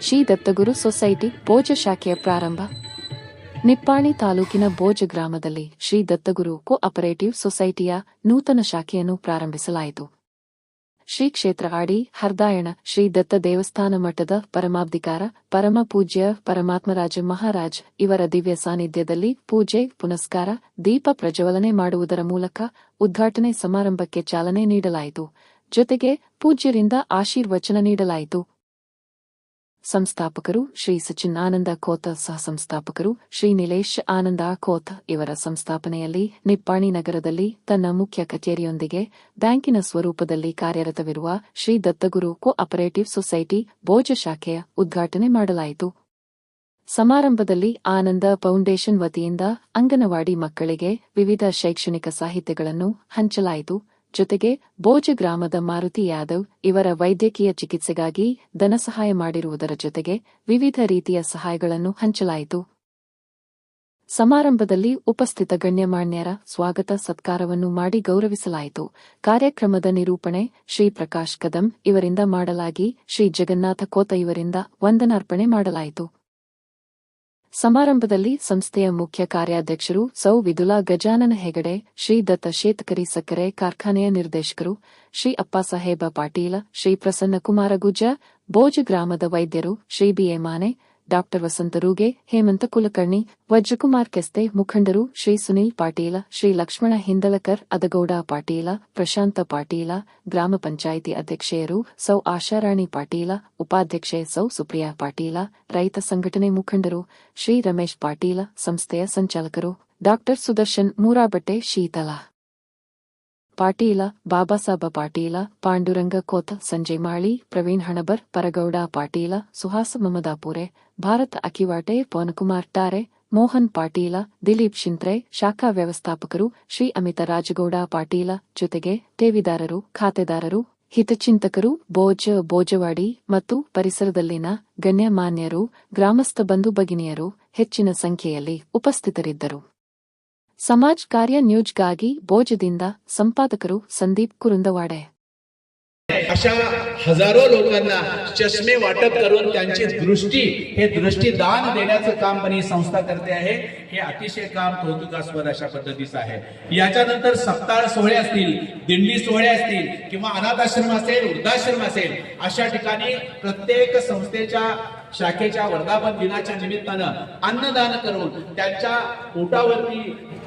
Shri Dattaguru society ಬೋಜ ಶಾಖೆಯ ಪ್ರಾರಂಭ. ನಿಪ್ಪಾಣಿ ತಾಲೂಕಿನ ಬೋಜ ಗ್ರಾಮದಲ್ಲಿ ಶ್ರೀ ದತ್ತಗುರು ಕೋಆಪರೇಟಿವ್ ಸೊಸೈಟಿಯ ನೂತನ ಶಾಖೆಯನ್ನು ಪ್ರಾರಂಭಿಸಲಾಯಿತು. ಶ್ರೀ ಕ್ಷೇತ್ರ ಆಡಿ ಹರ್ದಾಯಣ ಶ್ರೀ ದತ್ತ ದೇವಸ್ಥಾನ ಮಠದ ಪರಮಾಬ್ಧಿಕಾರ ಪರಮ ಪೂಜ್ಯ ಪರಮಾತ್ಮರಾಜ ಮಹಾರಾಜ್ ಇವರ ದಿವ್ಯ ಸಾನ್ನಿಧ್ಯದಲ್ಲಿ ಪೂಜೆ ಪುನಸ್ಕಾರ ದೀಪ ಪ್ರಜ್ವಲನೆ ಮಾಡುವುದರ ಮೂಲಕ ಉದ್ಘಾಟನೆ ಸಮಾರಂಭಕ್ಕೆ ಚಾಲನೆ ನೀಡಲಾಯಿತು. ಜೊತೆಗೆ ಪೂಜ್ಯರಿಂದ ಆಶೀರ್ವಚನ ನೀಡಲಾಯಿತು. ಸಂಸ್ಥಾಪಕರು ಶ್ರೀ ಸಚಿನ್ ಆನಂದ ಖೋತ, ಸಹ ಸಂಸ್ಥಾಪಕರು ಶ್ರೀ ನಿಲೇಶ್ ಆನಂದ ಖೋತ ಇವರ ಸಂಸ್ಥಾಪನೆಯಲ್ಲಿ ನಿಪ್ಪಾಣಿ ನಗರದಲ್ಲಿ ತನ್ನ ಮುಖ್ಯ ಕಚೇರಿಯೊಂದಿಗೆ ಬ್ಯಾಂಕಿನ ಸ್ವರೂಪದಲ್ಲಿ ಕಾರ್ಯರತವಿರುವ ಶ್ರೀ ದತ್ತಗುರು ಕೋಆಪರೇಟಿವ್ ಸೊಸೈಟಿ ಬೋಜ ಶಾಖೆಯ ಉದ್ಘಾಟನೆ ಮಾಡಲಾಯಿತು. ಸಮಾರಂಭದಲ್ಲಿ ಆನಂದ ಫೌಂಡೇಶನ್ ವತಿಯಿಂದ ಅಂಗನವಾಡಿ ಮಕ್ಕಳಿಗೆ ವಿವಿಧ ಶೈಕ್ಷಣಿಕ ಸಾಹಿತ್ಯಗಳನ್ನು ಹಂಚಲಾಯಿತು. ಜೊತೆಗೆ ಬೋಜ ಗ್ರಾಮದ ಮಾರುತಿ ಯಾದವ್ ಇವರ ವೈದ್ಯಕೀಯ ಚಿಕಿತ್ಸೆಗಾಗಿ ಧನಸಹಾಯ ಮಾಡಿರುವುದರ ಜೊತೆಗೆ ವಿವಿಧ ರೀತಿಯ ಸಹಾಯಗಳನ್ನು ಹಂಚಲಾಯಿತು. ಸಮಾರಂಭದಲ್ಲಿ ಉಪಸ್ಥಿತ ಗಣ್ಯಮಾನ್ಯರ ಸ್ವಾಗತ ಸತ್ಕಾರವನ್ನು ಮಾಡಿ ಗೌರವಿಸಲಾಯಿತು. ಕಾರ್ಯಕ್ರಮದ ನಿರೂಪಣೆ ಶ್ರೀ ಪ್ರಕಾಶ್ ಕದಂ ಇವರಿಂದ ಮಾಡಲಾಗಿ ಶ್ರೀ ಜಗನ್ನಾಥ ಕೋತ ಇವರಿಂದ ವಂದನಾರ್ಪಣೆ ಮಾಡಲಾಯಿತು. ಸಮಾರಂಭದಲ್ಲಿ ಸಂಸ್ಥೆಯ ಮುಖ್ಯ ಕಾರ್ಯಾಧ್ಯಕ್ಷರು ಸೌ ವಿದುಲಾ ಗಜಾನನ ಹೆಗಡೆ, ಶ್ರೀ ದತ್ತ ಶೇತಕರಿ ಸಕ್ಕರೆ ಕಾರ್ಖಾನೆಯ ನಿರ್ದೇಶಕರು ಶ್ರೀ ಅಪ್ಪಾಸಾಹೇಬ ಪಾಟೀಲ, ಶ್ರೀ ಪ್ರಸನ್ನಕುಮಾರ ಗುಜ್ಜ, ಬೋಜ ಗ್ರಾಮದ ವೈದ್ಯರು ಶ್ರೀ ಬಿಎ ಮಾನೆ, ಡಾಕ್ಟರ್ ವಸಂತ ರೂಗೆ, ಹೇಮಂತ ಕುಲಕರ್ಣಿ, ವಜ್ರಕುಮಾರ್ ಕೆಸ್ತೆ, ಮುಖಂಡರು ಶ್ರೀ ಸುನೀಲ್ ಪಾಟೀಲ, ಶ್ರೀ ಲಕ್ಷ್ಮಣ ಹಿಂದಲಕರ್, ಅದಗೌಡ ಪಾಟೀಲ, ಪ್ರಶಾಂತ ಪಾಟೀಲ, ಗ್ರಾಮ ಪಂಚಾಯಿತಿ ಅಧ್ಯಕ್ಷೆಯರು ಸೌ ಆಶಾರಾಣಿ ಪಾಟೀಲ, ಉಪಾಧ್ಯಕ್ಷೆ ಸೌ ಸುಪ್ರಿಯಾ ಪಾಟೀಲ, ರೈತ ಸಂಘಟನೆ ಮುಖಂಡರು ಶ್ರೀ ರಮೇಶ್ ಪಾಟೀಲ, ಸಂಸ್ಥೆಯ ಸಂಚಾಲಕರು ಡಾಕ್ಟರ್ ಸುದರ್ಶನ್ ಮೂರಾಬಟ್ಟೆ, ಶೀತಲಾ ಪಾಟೀಲ, ಬಾಬಾಸಾಬ ಪಾಟೀಲ, ಪಾಂಡುರಂಗ ಕೋತ, ಸಂಜಯ್ ಮಾಳಿ, ಪ್ರವೀಣ್ ಹಣಬರ್, ಪರಗೌಡ ಪಾಟೀಲ, ಸುಹಾಸ ಮಮದಾಪುರೆ, ಭಾರತ ಅಕಿವಾಟೆ, ಪವನಕುಮಾರ್ ಟಾರೆ, ಮೋಹನ್ ಪಾಟೀಲ, ದಿಲೀಪ್ ಶಿಂತ್ರೆ, ಶಾಖಾ ವ್ಯವಸ್ಥಾಪಕರು ಶ್ರೀ ಅಮಿತ ರಾಜಗೌಡ ಪಾಟೀಲ, ಜೊತೆಗೆ ಠೇವಿದಾರರು, ಖಾತೆದಾರರು, ಹಿತಚಿಂತಕರು, ಬೋಜವಾಡಿ ಮತ್ತು ಪರಿಸರದಲ್ಲಿನ ಗಣ್ಯಮಾನ್ಯರು, ಗ್ರಾಮಸ್ಥ ಬಂಧು ಭಗಿನಿಯರು ಹೆಚ್ಚಿನ ಸಂಖ್ಯೆಯಲ್ಲಿ ಉಪಸ್ಥಿತರಿದ್ದರು. समाज कार्य न्यूजಗಾಗಿ बोजದಿಂದ संपादकರು संदीप कुरुंदवाडे. अशा हजारो लोकांना चष्मे वाटप करून त्यांची दृष्टी हे दृष्टीदान देण्याचं काम पण ही संस्था करते आहे. हे अतिशय काम कौतुकास्पद अशा पद्धतीचं आहे. याच्यानंतर सप्ताह सोहळे असतील, दिंडी सोहळे असतील किंवा अनाथ आश्रम असेल, वृद्धाश्रम असेल, अशा ठिकाणी प्रत्येक संस्थेच्या शाखेच्या वर्धापन दिनाच्या निमित्तानं अन्नदान करून त्यांच्या पोटावरती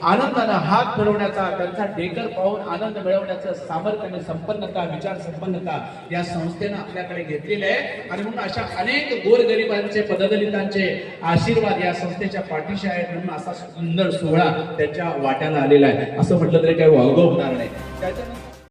आनंदानं हात फिरवण्याचा, त्यांचा डेकर पाहून आनंद मिळवण्याचं सामर्थ्य आणि संपन्नता, विचार संपन्नता या संस्थेनं आपल्याकडे घेतलेले आहे. आणि म्हणून अशा अनेक गोरगरिबांचे, पददलितांचे आशीर्वाद या संस्थेच्या पाठीशी आहेत. म्हणून असा सुंदर सोहळा त्यांच्या वाट्याला आलेला आहे. असं म्हटलं तरी काही वावगं होणार नाही. त्याच्यानंतर